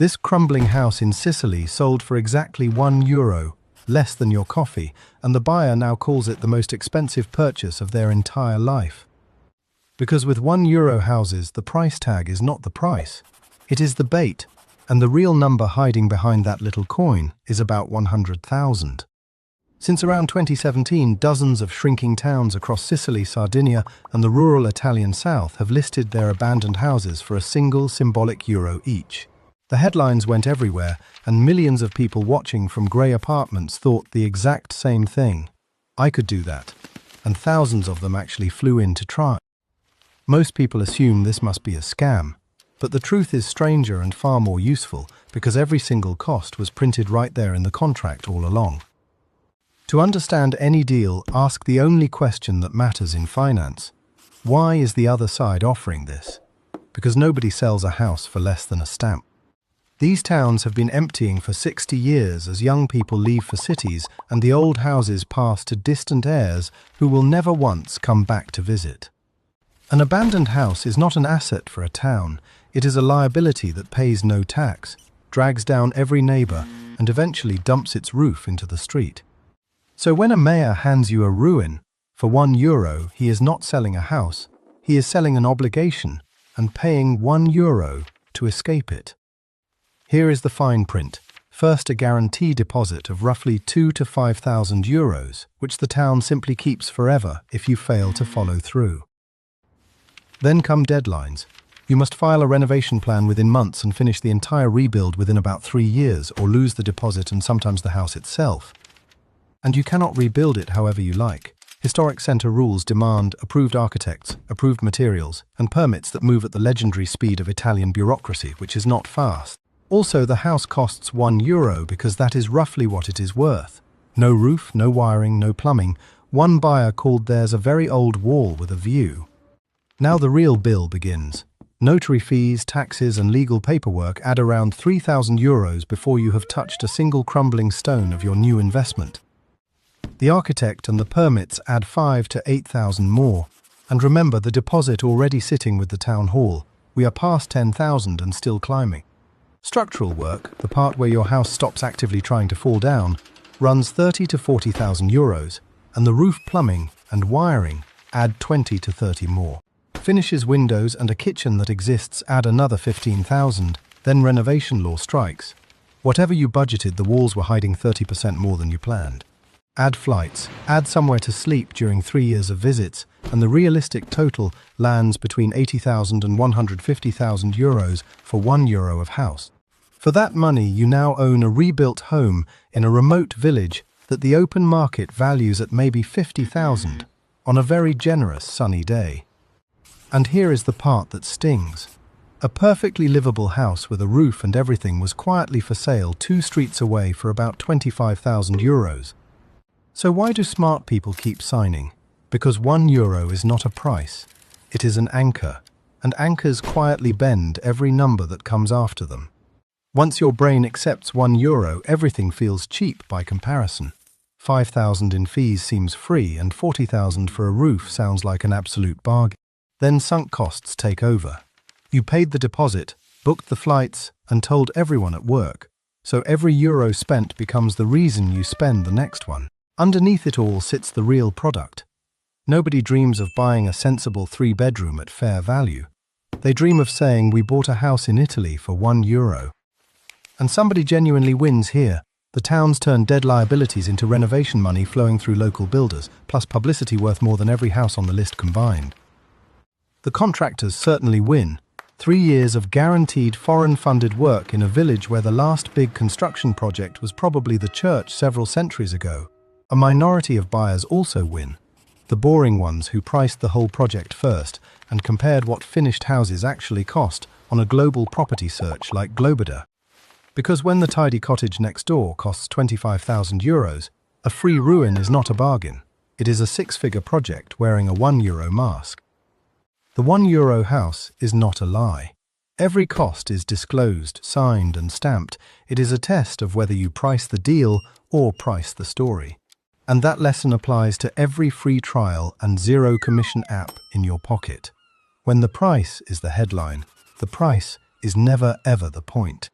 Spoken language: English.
This crumbling house in Sicily sold for exactly €1, less than your coffee, and the buyer now calls it the most expensive purchase of their entire life. Because with €1 houses, the price tag is not the price. It is the bait, and the real number hiding behind that little coin is about 100,000. Since around 2017, dozens of shrinking towns across Sicily, Sardinia, and the rural Italian south have listed their abandoned houses for a single symbolic euro each. The headlines went everywhere, and millions of people watching from grey apartments thought the exact same thing. I could do that, and thousands of them actually flew in to try. Most people assume this must be a scam, but the truth is stranger and far more useful because every single cost was printed right there in the contract all along. To understand any deal, ask the only question that matters in finance. Why is the other side offering this? Because nobody sells a house for less than a stamp. These towns have been emptying for 60 years as young people leave for cities and the old houses pass to distant heirs who will never once come back to visit. An abandoned house is not an asset for a town. It is a liability that pays no tax, drags down every neighbor, and eventually dumps its roof into the street. So when a mayor hands you a ruin, for €1, he is not selling a house, he is selling an obligation and paying €1 to escape it. Here is the fine print. First, a guarantee deposit of roughly €2,000 to €5,000, which the town simply keeps forever if you fail to follow through. Then come deadlines. You must file a renovation plan within months and finish the entire rebuild within about 3 years, or lose the deposit and sometimes the house itself. And you cannot rebuild it however you like. Historic centre rules demand approved architects, approved materials, and permits that move at the legendary speed of Italian bureaucracy, which is not fast. Also, the house costs €1 because that is roughly what it is worth. No roof, no wiring, no plumbing. One buyer called theirs a very old wall with a view. Now the real bill begins. Notary fees, taxes, and legal paperwork add around €3,000 before you have touched a single crumbling stone of your new investment. The architect and the permits add 5,000 to 8,000 more. And remember the deposit already sitting with the town hall. We are past 10,000 and still climbing. Structural work, the part where your house stops actively trying to fall down, runs 30,000 to 40,000 euros, and the roof plumbing and wiring add 20 to 30 more. Finishes, windows, and a kitchen that exists add another 15,000, then renovation law strikes. Whatever you budgeted, the walls were hiding 30% more than you planned. Add flights, add somewhere to sleep during 3 years of visits, and the realistic total lands between 80,000 and 150,000 euros for €1 of house. For that money, you now own a rebuilt home in a remote village that the open market values at maybe 50,000 on a very generous sunny day. And here is the part that stings. A perfectly livable house with a roof and everything was quietly for sale 2 streets away for about 25,000 euros. So why do smart people keep signing? Because €1 is not a price. It is an anchor, and anchors quietly bend every number that comes after them. Once your brain accepts €1, everything feels cheap by comparison. 5,000 in fees seems free, and 40,000 for a roof sounds like an absolute bargain. Then sunk costs take over. You paid the deposit, booked the flights, and told everyone at work. So every euro spent becomes the reason you spend the next one. Underneath it all sits the real product. Nobody dreams of buying a sensible 3-bedroom at fair value. They dream of saying, we bought a house in Italy for €1. And somebody genuinely wins here. The towns turn dead liabilities into renovation money flowing through local builders, plus publicity worth more than every house on the list combined. The contractors certainly win. 3 years of guaranteed foreign-funded work in a village where the last big construction project was probably the church several centuries ago. A minority of buyers also win. The boring ones who priced the whole project first and compared what finished houses actually cost on a global property search like Globada. Because when the tidy cottage next door costs 25,000 euros, a free ruin is not a bargain. It is a 6-figure project wearing a €1 mask. The €1 house is not a lie. Every cost is disclosed, signed, and stamped. It is a test of whether you price the deal or price the story. And that lesson applies to every free trial and zero commission app in your pocket. When the price is the headline, the price is never ever the point.